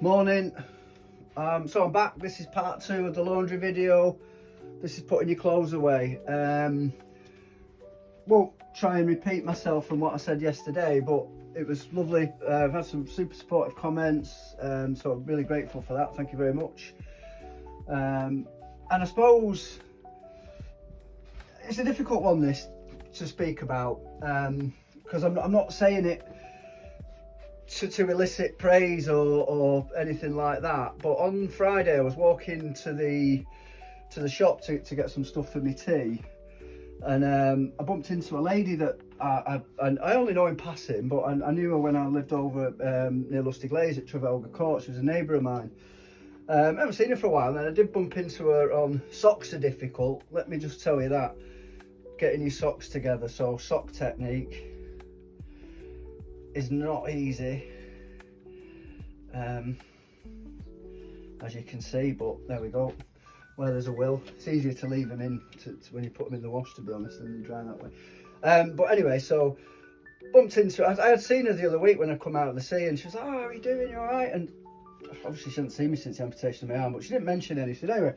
Morning. So I'm back. This is part 2 of the laundry video. This is putting your clothes away. Won't try and repeat myself from what I said yesterday, but it was lovely. I've had some super supportive comments, so I'm really grateful for that. Thank you very much. And I suppose it's a difficult one, this, to speak about, because I'm not saying it to elicit praise or anything like that. But on Friday I was walking to the shop to get some stuff for my tea, and I bumped into a lady that I only know in passing, but I knew her when I lived over near Lusty Glaze at Trafalgar Court. She was a neighbour of mine. I haven't seen her for a while, and I did bump into her on socks are difficult, let me just tell you that, getting your socks together. So sock technique is not easy, as you can see, but there we go. Where there's a will, it's easier to leave them in to when you put them in the wash, to be honest, than dry that way. But anyway, so bumped into her. I had seen her the other week when I come out of the sea, and she was like, "Oh, how are you doing? You all right?" And obviously she hadn't seen me since the amputation of my arm, but she didn't mention anything. Anyway,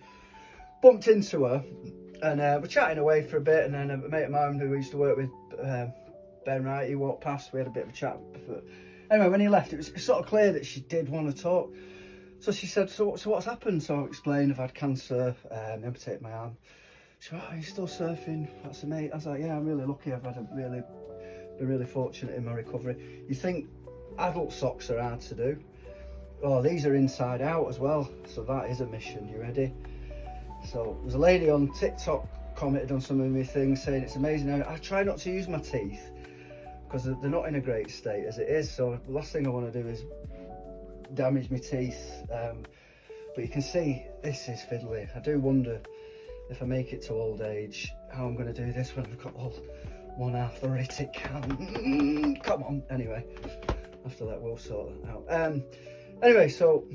bumped into her, and we're chatting away for a bit, and then a mate of mine who we used to work with, Ben Wright, he walked past. We had a bit of a chat. Anyway, when he left, it was sort of clear that she did want to talk. So she said, so what's happened? So I explained, I've had cancer, amputated my arm. She said, "Oh, are you still surfing? That's amazing." I was like, "Yeah, I'm really lucky. I've had been really fortunate in my recovery." You think adult socks are hard to do? Oh, these are inside out as well. So that is a mission. You ready? So there's a lady on TikTok commented on some of my things saying it's amazing. I try not to use my teeth because they're not in a great state as it is. So the last thing I want to do is damage my teeth. But you can see this is fiddly. I do wonder if I make it to old age how I'm going to do this when I've got all one arthritic hand. Come on. Anyway, after that we'll sort that out. Anyway, so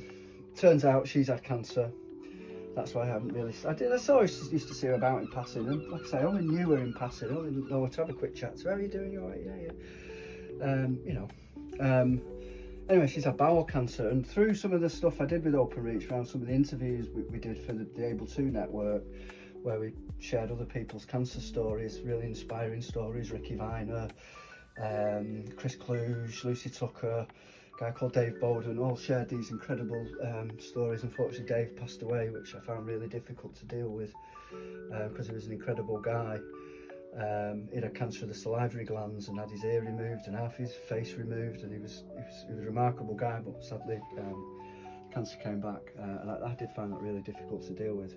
turns out she's had cancer. That's why I haven't really. I saw used to see her about in passing, and like I say, I only knew her in passing. I only know her to have a quick chat. So how are you doing? You all right? Yeah. Anyway, she's had bowel cancer, and through some of the stuff I did with Openreach, around some of the interviews we did for the Able To network, where we shared other people's cancer stories, really inspiring stories. Ricky Viner, Chris Cluge, Lucy Tucker, a guy called Dave Bowden, all shared these incredible stories. Unfortunately, Dave passed away, which I found really difficult to deal with, because he was an incredible guy. He had cancer of the salivary glands and had his ear removed and half his face removed, and he was a remarkable guy, but sadly cancer came back, and I did find that really difficult to deal with.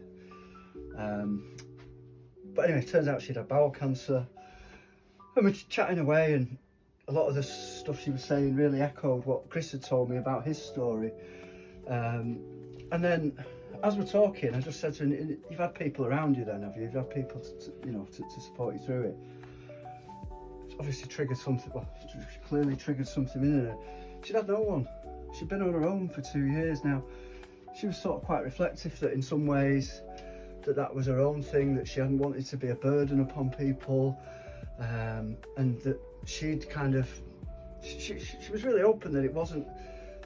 But anyway, it turns out she'd had bowel cancer, and we're chatting away, and a lot of the stuff she was saying really echoed what Chris had told me about his story. And then as we're talking, I just said to her, "You've had people around you then, have you? You've had people to support you through it." It's obviously triggered something, well, clearly triggered something in her. She'd had no one. She'd been on her own for 2 years now. She was sort of quite reflective that in some ways that was her own thing, that she hadn't wanted to be a burden upon people, and that she'd kind of, she was really open that it wasn't,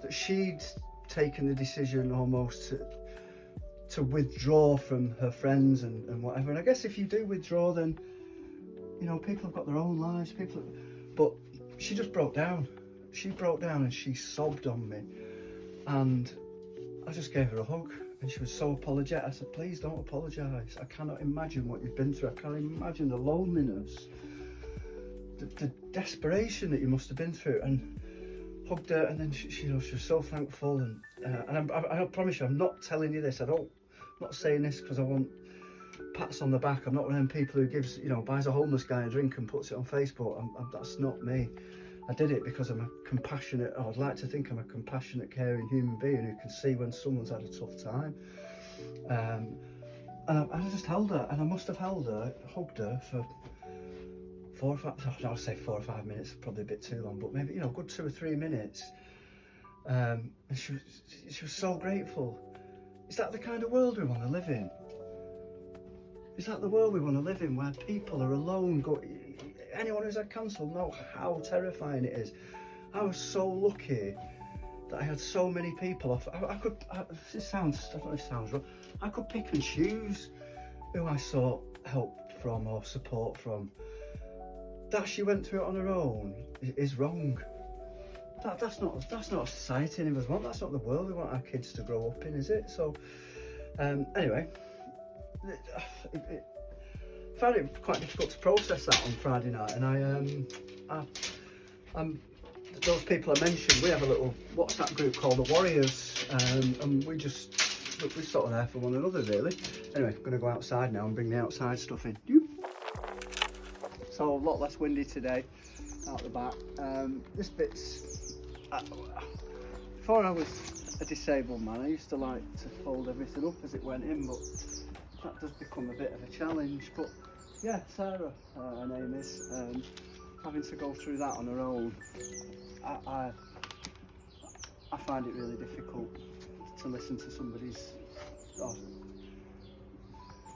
that she'd taken the decision almost to withdraw from her friends and whatever. And I guess if you do withdraw, then people have got their own lives. But she just broke down. She broke down and she sobbed on me, and I just gave her a hug, and she was so apologetic. I said, "Please don't apologise. I cannot imagine what you've been through. I can't imagine the loneliness, the desperation that you must have been through." And hugged her, and then she was so thankful. And I promise you, I'm not telling you this. I'm not saying this because I want pats on the back. I'm not one of them people who buys a homeless guy a drink and puts it on Facebook. That's not me. I did it because I'm a compassionate, I'd like to think I'm a compassionate, caring human being who can see when someone's had a tough time. And I just held her, and I must have hugged her for 4 or 5, I'll say 4 or 5 minutes, probably a bit too long, but maybe, a good 2 or 3 minutes. And she was so grateful. Is that the kind of world we want to live in? Is that the world we want to live in, where people are alone? Anyone who's had cancer will know how terrifying it is. I was so lucky that I had so many people off. I don't know if it sounds wrong. I could pick and choose who I sought help from or support from. That she went through it on her own is wrong. That's not a society any of us want. That's not the world we want our kids to grow up in, is it? So anyway, I found it quite difficult to process that on Friday night, and I'm those people I mentioned. We have a little WhatsApp group called the Warriors, and we're sort of there for one another, really. Anyway, I'm going to go outside now and bring the outside stuff in. So a lot less windy today out the back. This bit's before I was a disabled man, I used to like to fold everything up as it went in, but that does become a bit of a challenge. But yeah, Sarah, her name is, having to go through that on her own, I find it really difficult to listen to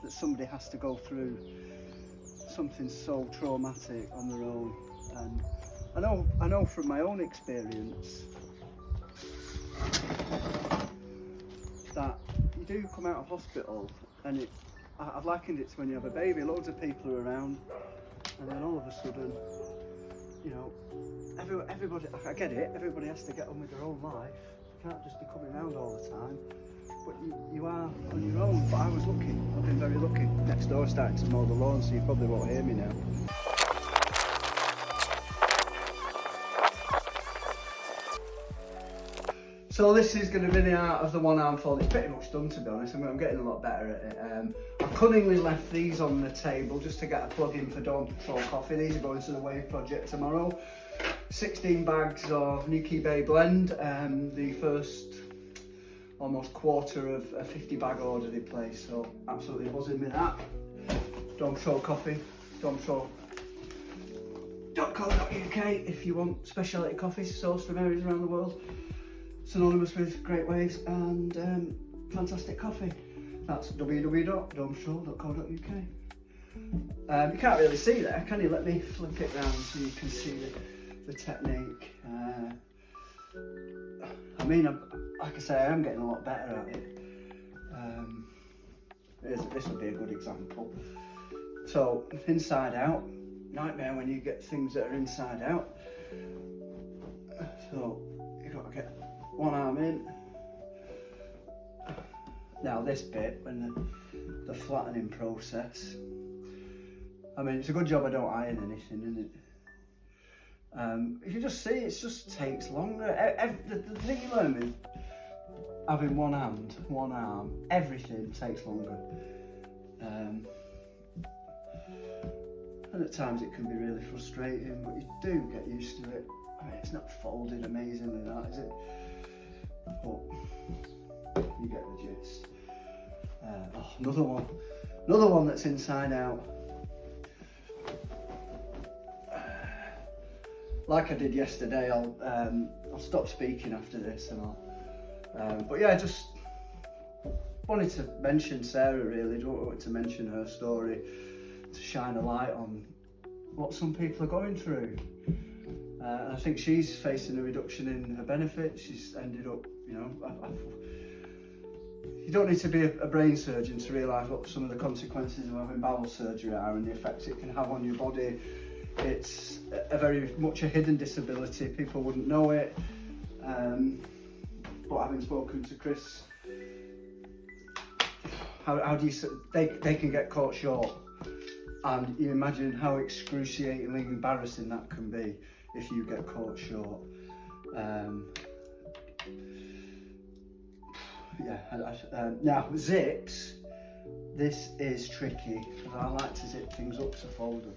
that somebody has to go through something so traumatic on their own. And I know from my own experience that you do come out of hospital, and I've likened it to when you have a baby. Loads of people are around, and then all of a sudden, you know, everybody, I get it, everybody has to get on with their own life. You can't just be coming around all the time, but you are on your own. But I was lucky, I've been very lucky. Next door starting to mow the lawn, so you probably won't hear me now. So this is going to be the art of the one arm fold. It's pretty much done, to be honest. I'm getting a lot better at it. I've cunningly left these on the table just to get a plug in for Don't Control Coffee. These are going to the Wave project tomorrow. 16 bags of Nuki Bay blend. The first almost quarter of a 50 bag order they placed. So absolutely buzzing with that. Don't Control Coffee. .co.uk if you want specialty coffees sourced from areas around the world, synonymous with great waves and fantastic coffee. That's www.domstroll.co.uk. You can't really see there, can you? Let me flip it round so you can see the technique. I mean, like I say, I am getting a lot better at it. This would be a good example. So, inside out, nightmare when you get things that are inside out. So, you've got to get one arm in. Now this bit, when the flattening process, I mean, it's a good job I don't iron anything, isn't it? You can just see, it just takes longer. The thing you learn with having one hand, one arm, everything takes longer. And at times it can be really frustrating, but you do get used to it. I mean, it's not folded amazingly, that is it? But you get the gist. Another one that's inside out. Like I did yesterday, I'll stop speaking after this, and but yeah, just wanted to mention Sarah. Really, wanted to mention her story to shine a light on what some people are going through. I think she's facing a reduction in her benefits. She's ended up, you know, you don't need to be a brain surgeon to realise what some of the consequences of having bowel surgery are and the effects it can have on your body. It's a very much a hidden disability. People wouldn't know it. But having spoken to Chris, how do you? They can get caught short, and you imagine how excruciatingly embarrassing that can be if you get caught short. Now zips, this is tricky because I like to zip things up to fold them.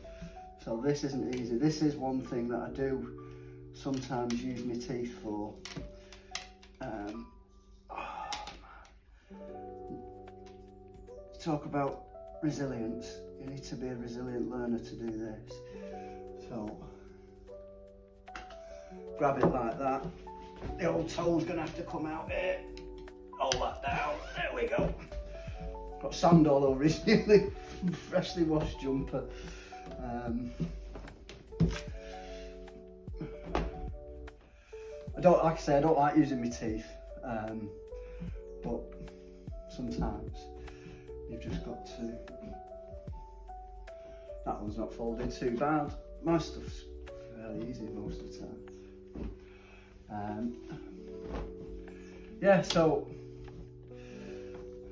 So this isn't easy. This is one thing that I do sometimes use my teeth for. Talk about resilience. You need to be a resilient learner to do this. So grab it like that. The old toe's gonna have to come out here. Hold that down. There we go. Got sand all over his newly freshly washed jumper. I don't, like I say, I don't like using my teeth, but sometimes you've just got to. That one's not folded too bad. My stuff's fairly easy most of the time. Yeah, so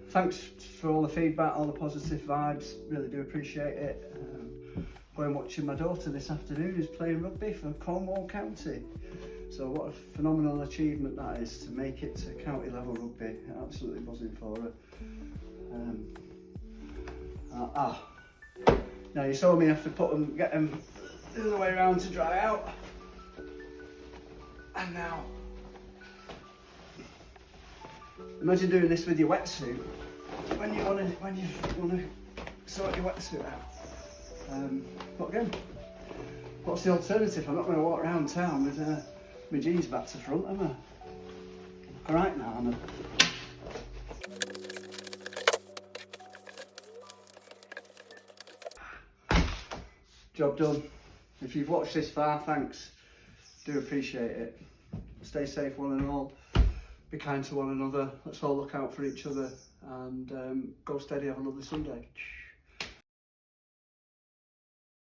thanks for all the feedback, all the positive vibes, really do appreciate it. Going watching my daughter this afternoon who's playing rugby for Cornwall County. So what a phenomenal achievement that is, to make it to county level rugby. Absolutely buzzing for her. Now you saw me have to get them the other way around to dry out. And now, imagine doing this with your wetsuit when you want to sort your wetsuit out. But again, what's the alternative? I'm not going to walk around town with my jeans back to front, am I? All right now, Anna. Job done. If you've watched this far, thanks. Do appreciate it. Stay safe, one and all. Be kind to one another. Let's all look out for each other, and go steady. Have a lovely Sunday.